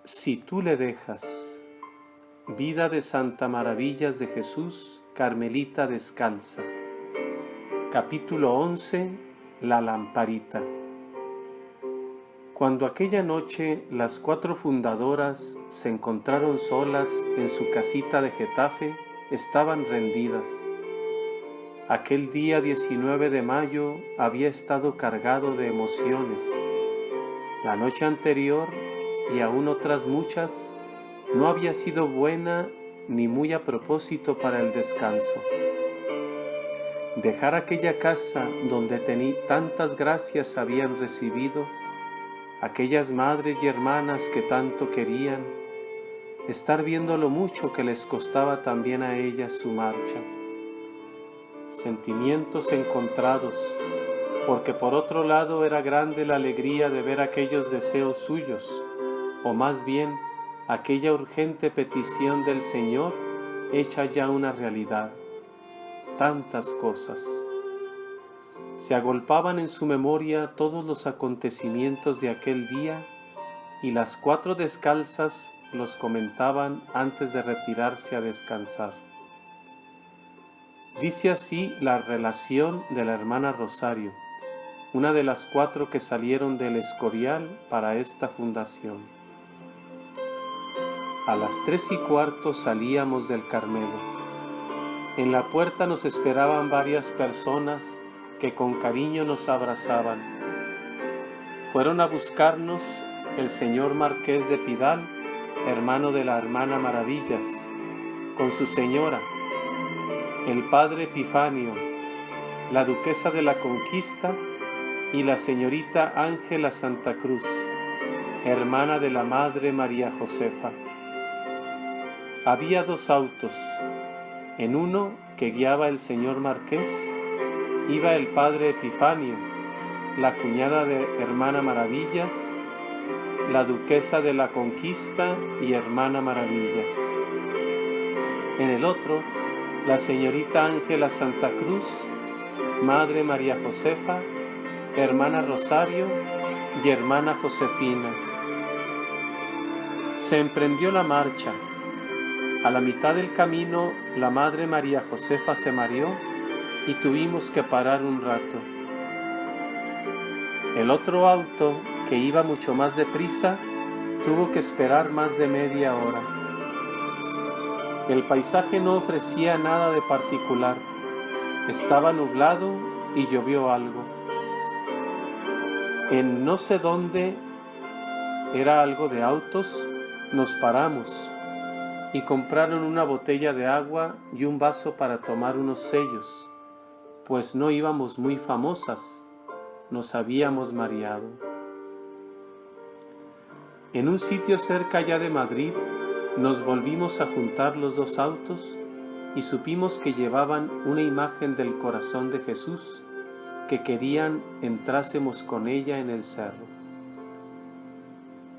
Si tú le dejas. Vida de Santa Maravillas de Jesús, Carmelita Descalza. Capítulo 11. La lamparita. Cuando aquella noche las 4 fundadoras se encontraron solas en su casita de Getafe, estaban rendidas. Aquel día 19 de mayo había estado cargado de emociones. La noche anterior, y aún otras muchas, no había sido buena ni muy a propósito para el descanso. Dejar aquella casa donde tantas gracias habían recibido, aquellas madres y hermanas que tanto querían, estar viendo lo mucho que les costaba también a ellas su marcha. Sentimientos encontrados, porque por otro lado era grande la alegría de ver aquellos deseos suyos, o más bien aquella urgente petición del Señor hecha ya una realidad. Tantas cosas. Se agolpaban en su memoria todos los acontecimientos de aquel día y las 4 descalzas los comentaban antes de retirarse a descansar. Dice así la relación de la hermana Rosario, una de las 4 que salieron del Escorial para esta fundación. A las 3:15 salíamos del Carmelo. En la puerta nos esperaban varias personas que con cariño nos abrazaban. Fueron a buscarnos el señor Marqués de Pidal, hermano de la hermana Maravillas, con su señora, el padre Epifanio, la duquesa de la Conquista y la señorita Ángela Santa Cruz, hermana de la madre María Josefa. Había 2 autos. En uno, que guiaba el señor Marqués, iba el padre Epifanio, la cuñada de hermana Maravillas, la duquesa de la Conquista y hermana Maravillas. En el otro, la señorita Ángela Santa Cruz, madre María Josefa, hermana Rosario y hermana Josefina. Se emprendió la marcha. A la mitad del camino, la madre María Josefa se mareó y tuvimos que parar un rato. El otro auto, que iba mucho más deprisa, tuvo que esperar más de media hora. El paisaje no ofrecía nada de particular. Estaba nublado y llovió algo. En no sé dónde, era algo de autos, nos paramos y compraron una botella de agua y un vaso para tomar unos sellos, pues no íbamos muy famosas, nos habíamos mareado. En un sitio cerca ya de Madrid, nos volvimos a juntar los 2 autos y supimos que llevaban una imagen del corazón de Jesús, que querían entrásemos con ella en el cerro.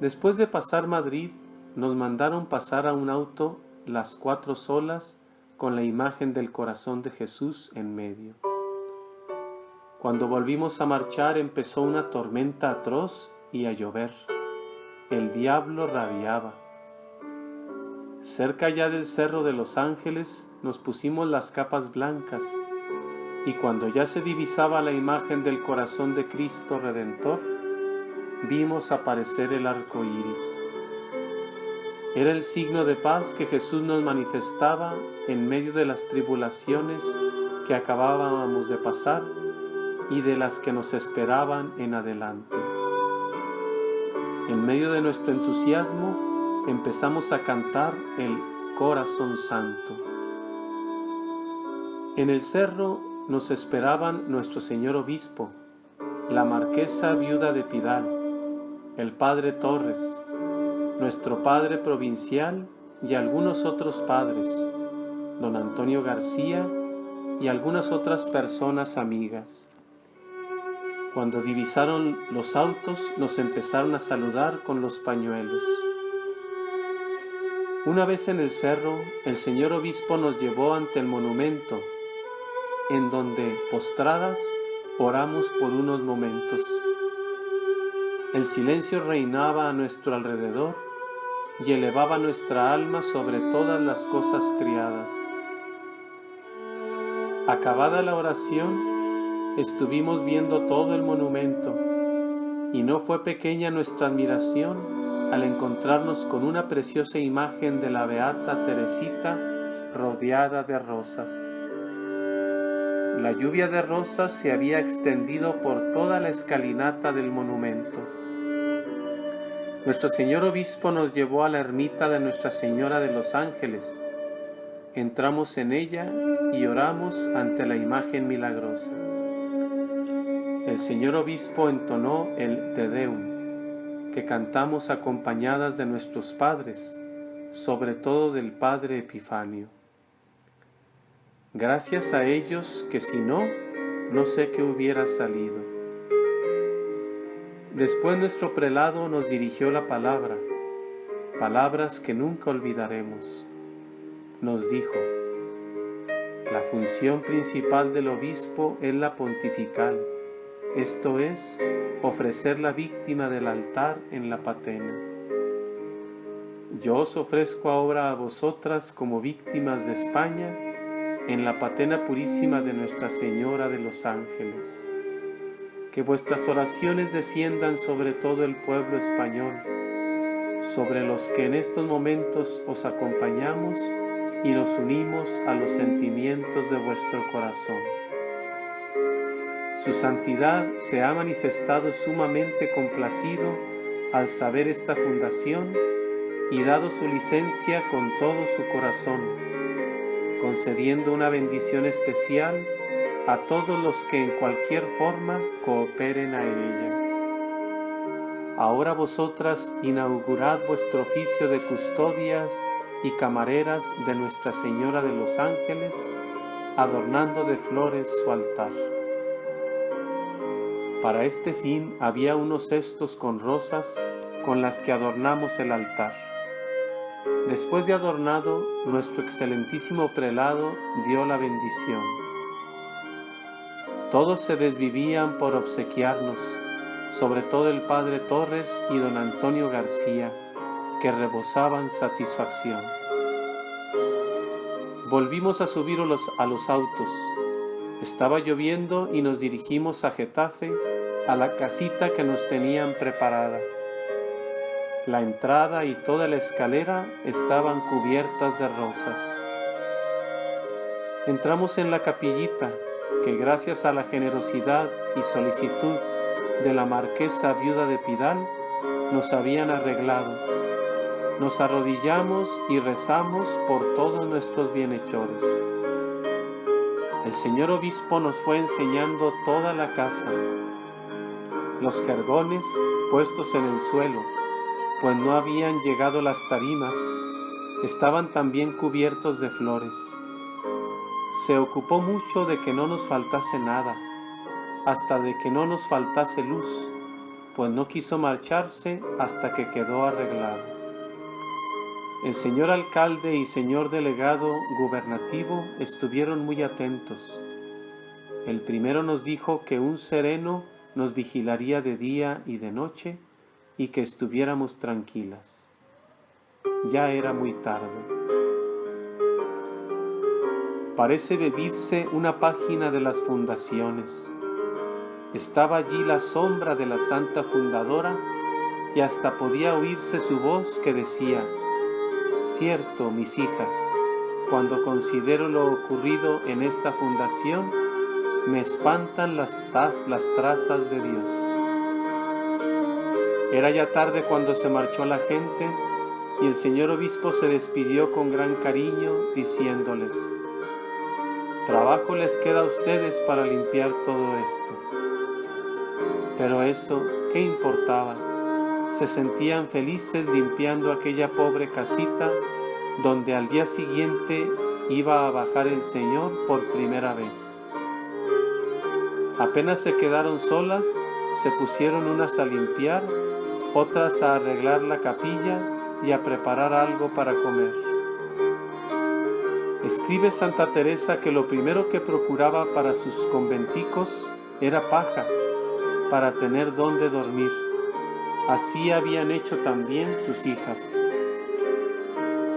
Después de pasar Madrid, nos mandaron pasar a un auto las 4 solas con la imagen del corazón de Jesús en medio. Cuando volvimos a marchar empezó una tormenta atroz y a llover. El diablo rabiaba. Cerca ya del Cerro de los Ángeles nos pusimos las capas blancas y cuando ya se divisaba la imagen del corazón de Cristo Redentor, vimos aparecer el arco iris. Era el signo de paz que Jesús nos manifestaba en medio de las tribulaciones que acabábamos de pasar y de las que nos esperaban en adelante. En medio de nuestro entusiasmo empezamos a cantar el Corazón Santo. En el cerro nos esperaban nuestro señor obispo, la marquesa viuda de Pidal, el padre Torres, nuestro padre provincial y algunos otros padres, don Antonio García y algunas otras personas amigas. Cuando divisaron los autos, nos empezaron a saludar con los pañuelos. Una vez en el cerro, el señor obispo nos llevó ante el monumento, en donde, postradas, oramos por unos momentos. El silencio reinaba a nuestro alrededor y elevaba nuestra alma sobre todas las cosas criadas. Acabada la oración, estuvimos viendo todo el monumento, y no fue pequeña nuestra admiración al encontrarnos con una preciosa imagen de la beata Teresita rodeada de rosas. La lluvia de rosas se había extendido por toda la escalinata del monumento. Nuestro señor obispo nos llevó a la ermita de Nuestra Señora de los Ángeles. Entramos en ella y oramos ante la imagen milagrosa. El señor obispo entonó el Te Deum, que cantamos acompañadas de nuestros padres, sobre todo del padre Epifanio. Gracias a ellos, que si no, no sé qué hubiera salido. Después nuestro prelado nos dirigió la palabra, palabras que nunca olvidaremos. Nos dijo: la función principal del obispo es la pontifical, esto es, ofrecer la víctima del altar en la patena. Yo os ofrezco ahora a vosotras como víctimas de España en la patena purísima de Nuestra Señora de los Ángeles. Que vuestras oraciones desciendan sobre todo el pueblo español, sobre los que en estos momentos os acompañamos y nos unimos a los sentimientos de vuestro corazón. Su santidad se ha manifestado sumamente complacido al saber esta fundación y dado su licencia con todo su corazón, concediendo una bendición especial a todos los que en cualquier forma cooperen a ella. Ahora vosotras inaugurad vuestro oficio de custodias y camareras de Nuestra Señora de los Ángeles, adornando de flores su altar. Para este fin había unos cestos con rosas con las que adornamos el altar. Después de adornado, nuestro excelentísimo prelado dio la bendición. Todos se desvivían por obsequiarnos, sobre todo el padre Torres y don Antonio García, que rebosaban satisfacción. Volvimos a subir a los autos. Estaba lloviendo y nos dirigimos a Getafe, a la casita que nos tenían preparada. La entrada y toda la escalera estaban cubiertas de rosas. Entramos en la capillita, que gracias a la generosidad y solicitud de la marquesa viuda de Pidal nos habían arreglado. Nos arrodillamos y rezamos por todos nuestros bienhechores. El señor obispo nos fue enseñando toda la casa. Los jergones puestos en el suelo, pues no habían llegado las tarimas, estaban también cubiertos de flores. Se ocupó mucho de que no nos faltase nada, hasta de que no nos faltase luz, pues no quiso marcharse hasta que quedó arreglado. El señor alcalde y señor delegado gubernativo estuvieron muy atentos. El primero nos dijo que un sereno nos vigilaría de día y de noche y que estuviéramos tranquilas. Ya era muy tarde. Parece beberse una página de las fundaciones. Estaba allí la sombra de la santa fundadora y hasta podía oírse su voz que decía: cierto, mis hijas, cuando considero lo ocurrido en esta fundación, me espantan las trazas de Dios. Era ya tarde cuando se marchó la gente y el señor obispo se despidió con gran cariño diciéndoles: trabajo les queda a ustedes para limpiar todo esto. Pero eso, ¿qué importaba? Se sentían felices limpiando aquella pobre casita donde al día siguiente iba a bajar el Señor por primera vez. Apenas se quedaron solas, se pusieron unas a limpiar, otras a arreglar la capilla y a preparar algo para comer. Escribe Santa Teresa que lo primero que procuraba para sus conventicos era paja, para tener dónde dormir. Así habían hecho también sus hijas.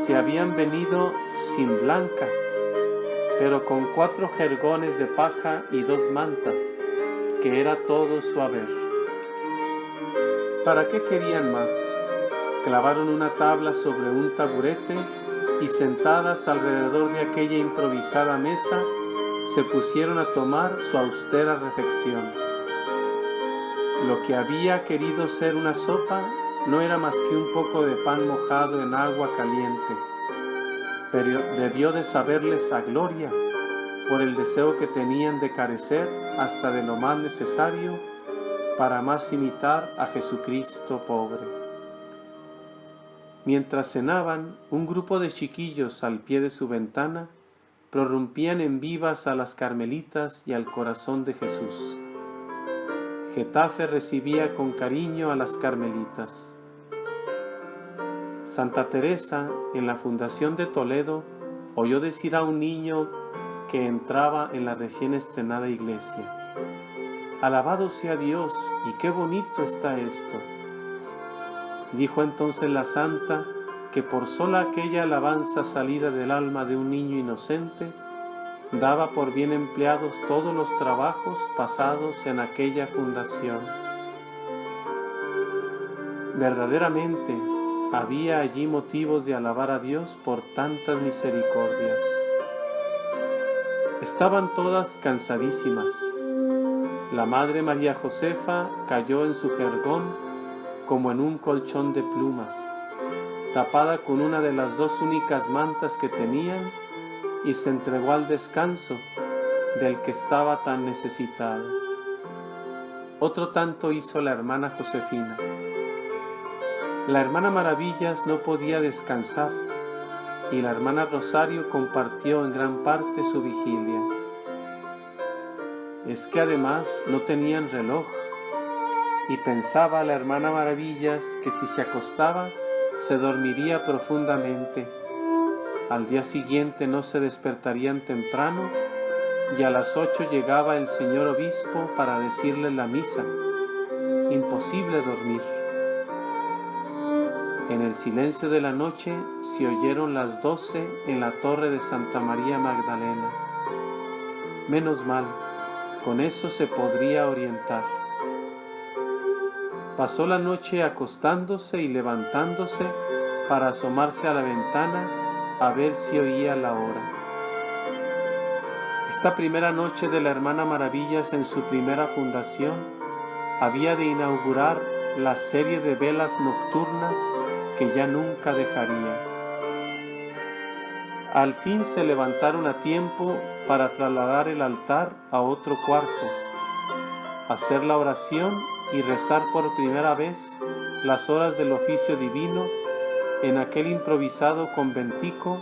se habían venido sin blanca, pero con 4 jergones de paja y 2 mantas, que era todo su haber. ¿Para qué querían más? Clavaron una tabla sobre un taburete y sentadas alrededor de aquella improvisada mesa, se pusieron a tomar su austera refección. Lo que había querido ser una sopa no era más que un poco de pan mojado en agua caliente, pero debió de saberles a gloria por el deseo que tenían de carecer hasta de lo más necesario para más imitar a Jesucristo pobre. Mientras cenaban, un grupo de chiquillos al pie de su ventana prorrumpían en vivas a las carmelitas y al corazón de Jesús. Getafe recibía con cariño a las carmelitas. Santa Teresa, en la Fundación de Toledo, oyó decir a un niño que entraba en la recién estrenada iglesia: «Alabado sea Dios, y qué bonito está esto». Dijo entonces la santa que por sola aquella alabanza salida del alma de un niño inocente, daba por bien empleados todos los trabajos pasados en aquella fundación. Verdaderamente, había allí motivos de alabar a Dios por tantas misericordias. Estaban todas cansadísimas. La Madre María Josefa cayó en su jergón como en un colchón de plumas, tapada con una de las 2 únicas mantas que tenían, y se entregó al descanso del que estaba tan necesitado. Otro tanto hizo la hermana Josefina. La hermana Maravillas no podía descansar, y la hermana Rosario compartió en gran parte su vigilia. Es que además no tenían reloj, y pensaba la hermana Maravillas que si se acostaba se dormiría profundamente. Al día siguiente no se despertarían temprano, y a las 8 llegaba el señor obispo para decirles la misa. Imposible dormir. En el silencio de la noche se oyeron las 12 en la torre de Santa María Magdalena. Menos mal, con eso se podría orientar. Pasó la noche acostándose y levantándose para asomarse a la ventana a ver si oía la hora. Esta primera noche de la hermana Maravillas en su primera fundación había de inaugurar la serie de velas nocturnas que ya nunca dejaría. Al fin se levantaron a tiempo para trasladar el altar a otro cuarto, hacer la oración y rezar por primera vez las horas del oficio divino en aquel improvisado conventico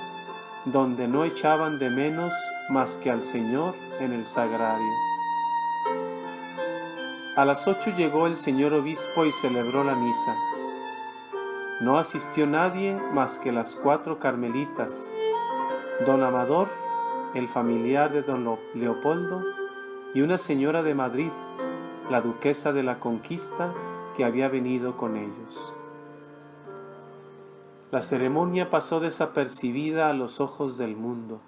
donde no echaban de menos más que al Señor en el sagrario. A las 8 llegó el señor obispo y celebró la misa. No asistió nadie más que las 4 carmelitas, don Amador, el familiar de don Leopoldo, y una señora de Madrid, la duquesa de la Conquista, que había venido con ellos. La ceremonia pasó desapercibida a los ojos del mundo.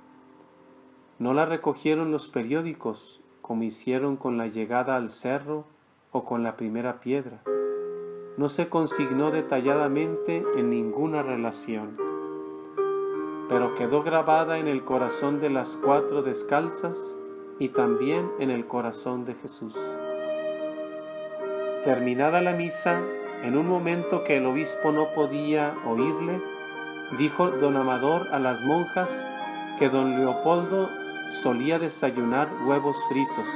No la recogieron los periódicos, como hicieron con la llegada al cerro o con la primera piedra. No se consignó detalladamente en ninguna relación, pero quedó grabada en el corazón de las 4 descalzas y también en el corazón de Jesús. Terminada la misa, en un momento que el obispo no podía oírle, dijo don Amador a las monjas que don Leopoldo solía desayunar huevos fritos.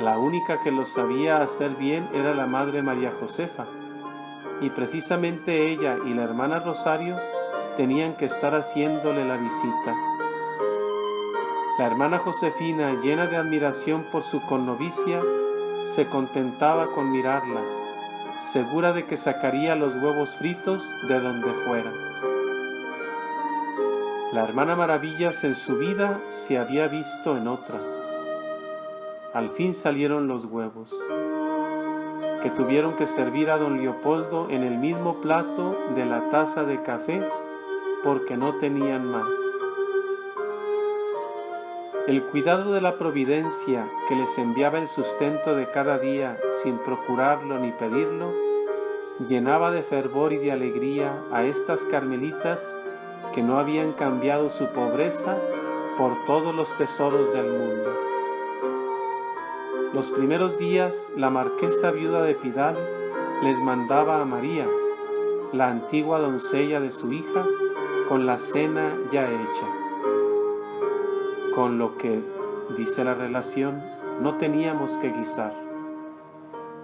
La única que los sabía hacer bien era la Madre María Josefa, y precisamente ella y la hermana Rosario tenían que estar haciéndole la visita. La hermana Josefina, llena de admiración por su connovicia, se contentaba con mirarla, segura de que sacaría los huevos fritos de donde fuera. La hermana Maravillas en su vida se había visto en otra. Al fin salieron los huevos. que tuvieron que servir a don Leopoldo en el mismo plato de la taza de café porque no tenían más. El cuidado de la providencia que les enviaba el sustento de cada día sin procurarlo ni pedirlo, llenaba de fervor y de alegría a estas carmelitas que no habían cambiado su pobreza por todos los tesoros del mundo. Los primeros días la marquesa viuda de Pidal les mandaba a María, la antigua doncella de su hija, con la cena ya hecha. Con lo que, dice la relación, no teníamos que guisar.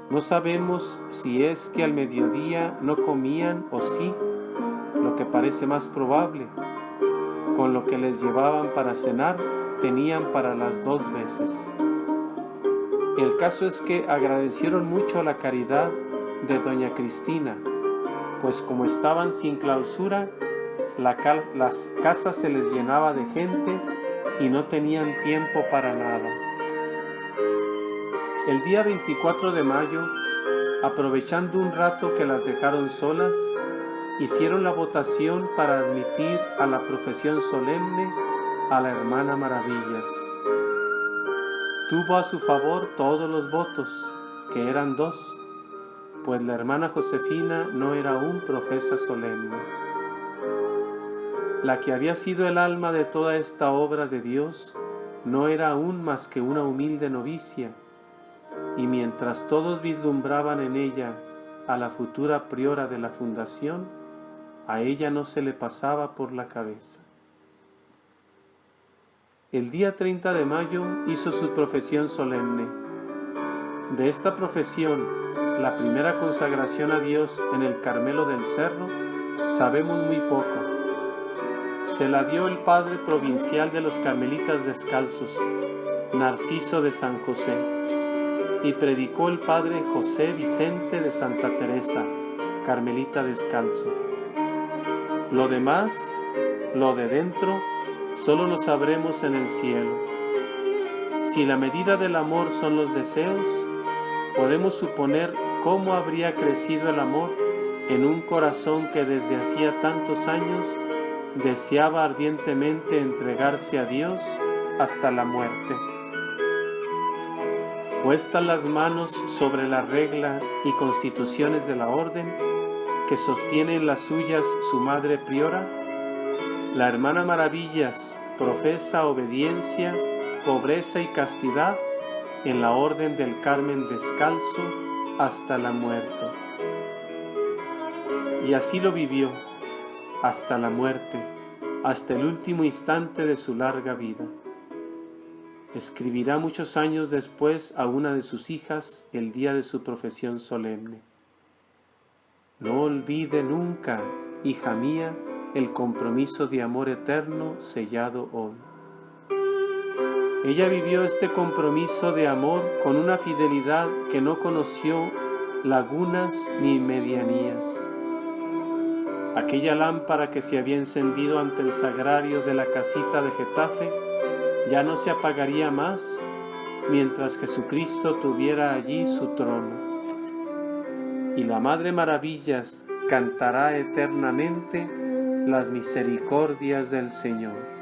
No sabemos si es que al mediodía no comían o sí, lo que parece más probable. Con lo que les llevaban para cenar, tenían para las 2 veces. El caso es que agradecieron mucho la caridad de doña Cristina, pues como estaban sin clausura, las casas se les llenaba de gente y no tenían tiempo para nada. El día 24 de mayo, aprovechando un rato que las dejaron solas, hicieron la votación para admitir a la profesión solemne a la hermana Maravillas. Tuvo a su favor todos los votos, que eran 2, pues la hermana Josefina no era aún profesa solemne. La que había sido el alma de toda esta obra de Dios no era aún más que una humilde novicia, y mientras todos vislumbraban en ella a la futura priora de la fundación, a ella no se le pasaba por la cabeza. El día 30 de mayo hizo su profesión solemne. De esta profesión, la primera consagración a Dios en el Carmelo del Cerro, sabemos muy poco. Se la dio el padre provincial de los Carmelitas Descalzos, Narciso de San José, y predicó el padre José Vicente de Santa Teresa, Carmelita Descalzo. Lo demás, lo de dentro, solo lo sabremos en el cielo. Si la medida del amor son los deseos, podemos suponer cómo habría crecido el amor en un corazón que desde hacía tantos años deseaba ardientemente entregarse a Dios hasta la muerte. Puestas las manos sobre la regla y constituciones de la orden, que sostiene en las suyas su madre priora, la hermana Maravillas profesa obediencia, pobreza y castidad en la orden del Carmen Descalzo hasta la muerte. Y así lo vivió, hasta la muerte, hasta el último instante de su larga vida. Escribirá muchos años después a una de sus hijas el día de su profesión solemne: no olvide nunca, hija mía, el compromiso de amor eterno sellado hoy. Ella vivió este compromiso de amor con una fidelidad que no conoció lagunas ni medianías. Aquella lámpara que se había encendido ante el sagrario de la casita de Getafe ya no se apagaría más mientras Jesucristo tuviera allí su trono. Y la Madre Maravillas cantará eternamente las misericordias del Señor.